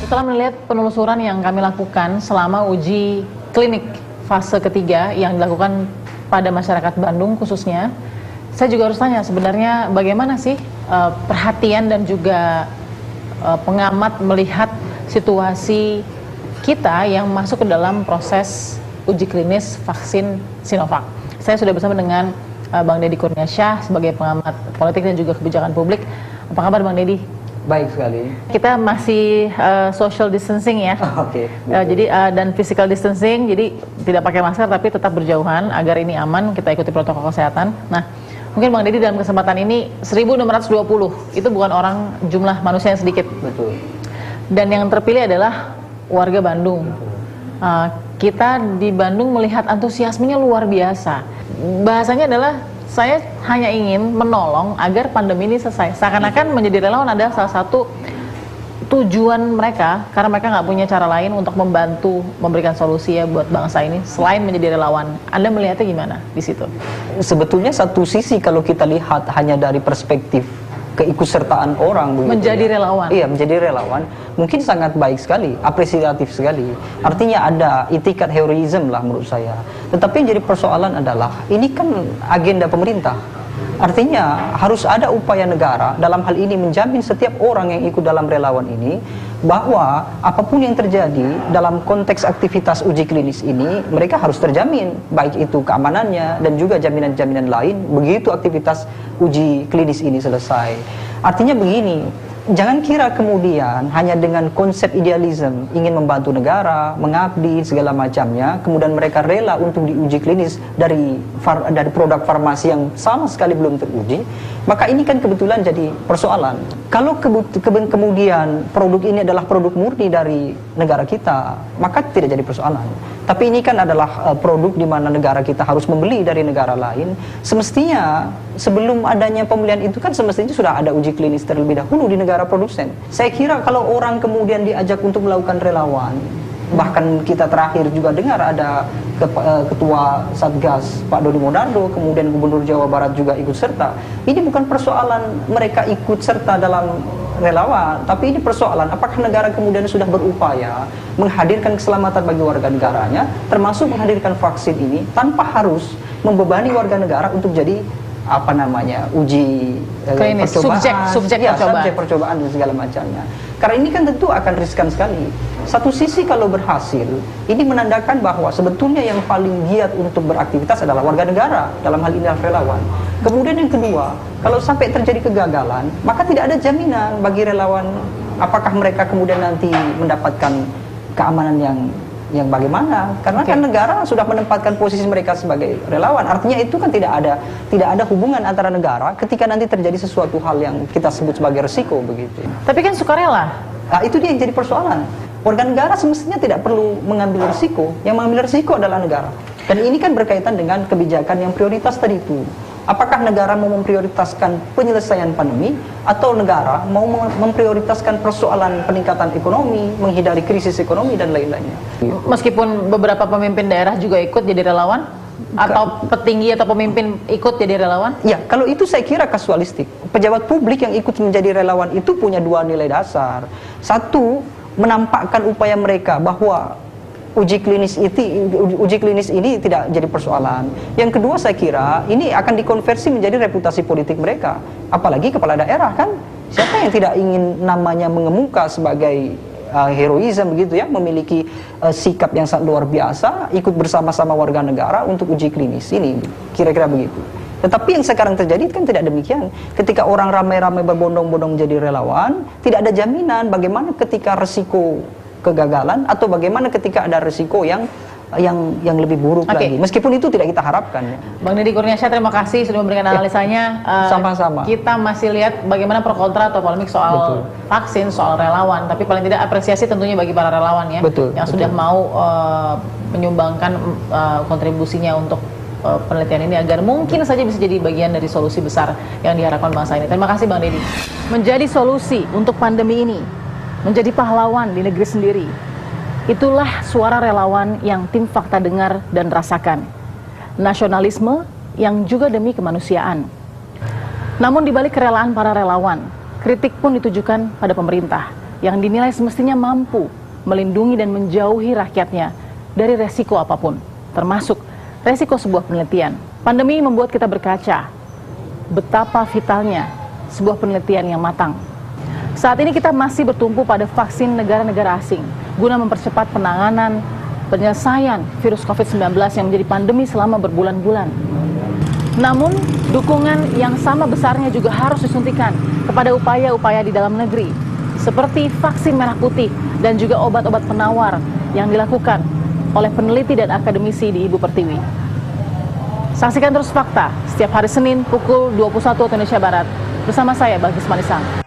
Setelah melihat penelusuran yang kami lakukan selama uji klinik fase ketiga yang dilakukan pada masyarakat Bandung khususnya, saya juga harus tanya sebenarnya bagaimana sih perhatian dan juga pengamat melihat situasi kita yang masuk ke dalam proses uji klinis vaksin Sinovac. Saya sudah bersama dengan Bang Deddy Kurniasyah sebagai pengamat politik dan juga kebijakan publik. Apa kabar Bang Deddy? Baik sekali. Kita masih social distancing ya. Oke. Jadi dan physical distancing, jadi tidak pakai masker tapi tetap berjauhan agar ini aman, kita ikuti protokol kesehatan. Nah, mungkin Bang Deddy dalam kesempatan ini 1.620, itu bukan orang jumlah manusia yang sedikit. Betul. Dan yang terpilih adalah warga Bandung. Kita di Bandung melihat antusiasmenya luar biasa. Bahasanya adalah saya hanya ingin menolong agar pandemi ini selesai. Seakan-akan menjadi relawan adalah salah satu tujuan mereka, karena mereka nggak punya cara lain untuk membantu memberikan solusi ya buat bangsa ini selain menjadi relawan. Anda melihatnya gimana di situ? Sebetulnya satu sisi kalau kita lihat hanya dari perspektif keikutsertaan orang begitu, menjadi relawan. Iya, menjadi relawan mungkin sangat baik sekali, apresiatif sekali. Artinya ada itikat heroism lah menurut saya. Tetapi yang jadi persoalan adalah ini kan agenda pemerintah. Artinya harus ada upaya negara dalam hal ini menjamin setiap orang yang ikut dalam relawan ini bahwa apapun yang terjadi dalam konteks aktivitas uji klinis ini mereka harus terjamin, baik itu keamanannya dan juga jaminan-jaminan lain begitu aktivitas uji klinis ini selesai. Artinya begini, jangan kira kemudian hanya dengan konsep idealisme ingin membantu negara, mengabdi segala macamnya, kemudian mereka rela untuk diuji klinis dari produk farmasi yang sama sekali belum teruji, maka ini kan kebetulan jadi persoalan. Kalau kemudian produk ini adalah produk murni dari negara kita, maka tidak jadi persoalan. Tapi ini kan adalah produk di mana negara kita harus membeli dari negara lain. Semestinya sebelum adanya pembelian itu kan semestinya sudah ada uji klinis terlebih dahulu di negara produsen. Saya kira kalau orang kemudian diajak untuk melakukan relawan, bahkan kita terakhir juga dengar ada Ketua Satgas Pak Dodi Monardo, kemudian Gubernur Jawa Barat juga ikut serta. Ini bukan persoalan mereka ikut serta dalam relawan, tapi ini persoalan apakah negara kemudian sudah berupaya menghadirkan keselamatan bagi warga negaranya, termasuk menghadirkan vaksin ini tanpa harus membebani warga negara untuk jadi uji klinis, subjek percobaan dan segala macamnya. Karena ini kan tentu akan riskan sekali. Satu sisi kalau berhasil, ini menandakan bahwa sebetulnya yang paling giat untuk beraktivitas adalah warga negara, dalam hal ini adalah relawan. Kemudian yang kedua, kalau sampai terjadi kegagalan, maka tidak ada jaminan bagi relawan apakah mereka kemudian nanti mendapatkan keamanan yang bagaimana, karena kan negara sudah menempatkan posisi mereka sebagai relawan. Artinya itu kan tidak ada hubungan antara negara ketika nanti terjadi sesuatu hal yang kita sebut sebagai resiko begitu. Tapi kan sukarela. Nah, itu dia yang jadi persoalan. Warga negara semestinya tidak perlu mengambil risiko, yang mengambil risiko adalah negara. Dan ini kan berkaitan dengan kebijakan yang prioritas tadi itu. Apakah negara mau memprioritaskan penyelesaian pandemi atau negara mau memprioritaskan persoalan peningkatan ekonomi, menghindari krisis ekonomi dan lain-lainnya. Meskipun beberapa pemimpin daerah juga ikut jadi relawan atau petinggi atau pemimpin ikut jadi relawan? Ya, kalau itu saya kira kasualistik. Pejabat publik yang ikut menjadi relawan itu punya dua nilai dasar. Satu, menampakkan upaya mereka bahwa uji klinis ini tidak jadi persoalan. Yang kedua saya kira ini akan dikonversi menjadi reputasi politik mereka. Apalagi kepala daerah kan, siapa yang tidak ingin namanya mengemuka sebagai heroisme begitu ya, memiliki sikap yang sangat luar biasa, ikut bersama-sama warga negara untuk uji klinis ini, kira-kira begitu. Tetapi yang sekarang terjadi kan tidak demikian. Ketika orang ramai-ramai berbondong-bondong jadi relawan, tidak ada jaminan bagaimana ketika resiko kegagalan atau bagaimana ketika ada resiko yang lebih buruk lagi. Meskipun itu tidak kita harapkan. Bang Deddy Kurniasyah, terima kasih sudah memberikan analisanya. Sama-sama. Kita masih lihat bagaimana pro kontra atau polemik soal vaksin, soal relawan. Tapi paling tidak apresiasi tentunya bagi para relawan ya, yang sudah mau menyumbangkan kontribusinya untuk penelitian ini agar mungkin saja bisa jadi bagian dari solusi besar yang diharapkan bangsa ini. Terima kasih Bang Deddy. Menjadi solusi untuk pandemi ini, menjadi pahlawan di negeri sendiri. Itulah suara relawan yang tim Fakta dengar dan rasakan. Nasionalisme yang juga demi kemanusiaan. Namun di balik kerelaan para relawan, kritik pun ditujukan pada pemerintah yang dinilai semestinya mampu melindungi dan menjauhi rakyatnya dari resiko apapun, termasuk resiko sebuah penelitian. Pandemi membuat kita berkaca betapa vitalnya sebuah penelitian yang matang. Saat ini kita masih bertumpu pada vaksin negara-negara asing guna mempercepat penanganan penyelesaian virus COVID-19 yang menjadi pandemi selama berbulan-bulan. Namun, dukungan yang sama besarnya juga harus disuntikan kepada upaya-upaya di dalam negeri, seperti vaksin merah putih dan juga obat-obat penawar yang dilakukan oleh peneliti dan akademisi di Ibu Pertiwi. Saksikan terus Fakta setiap hari Senin pukul 21 waktu Indonesia Barat bersama saya, Balkis Manisang.